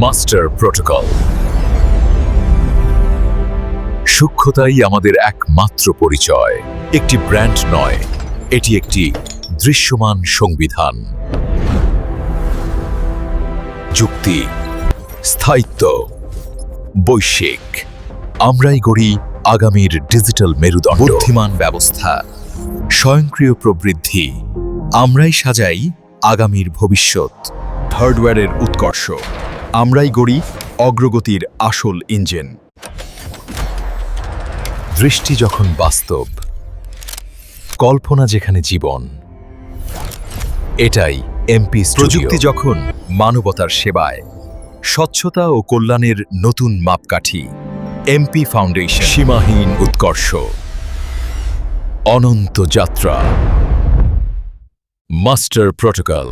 Master protocol. সূক্ষ্মতাই আমাদের একমাত্র পরিচয়। একটি ব্র্যান্ড নয়, এটি একটি দৃশ্যমান সংবিধান। যুক্তি, স্থায়িত্ব, বৈশ্বিক। আমরাই গড়ি আগামীর ডিজিটাল মেরুদণ্ড। বুদ্ধিমান ব্যবস্থা, স্বয়ংক্রিয় প্রবৃদ্ধি। আমরাই সাজাই আগামীর ভবিষ্যৎ। হার্ডওয়্যারের উৎকর্ষ, আমরাই গড়ি অগ্রগতির আসল ইঞ্জিন। দৃষ্টি যখন বাস্তব, কল্পনা যেখানে জীবন, এটাই এমপি স্টুডিও। প্রযুক্তি যখন মানবতার সেবায়, স্বচ্ছতা ও কল্যাণের নতুন মাপকাঠি। এমপি ফাউন্ডেশন, সীমাহীন উৎকর্ষ, অনন্ত যাত্রা। Master protocol.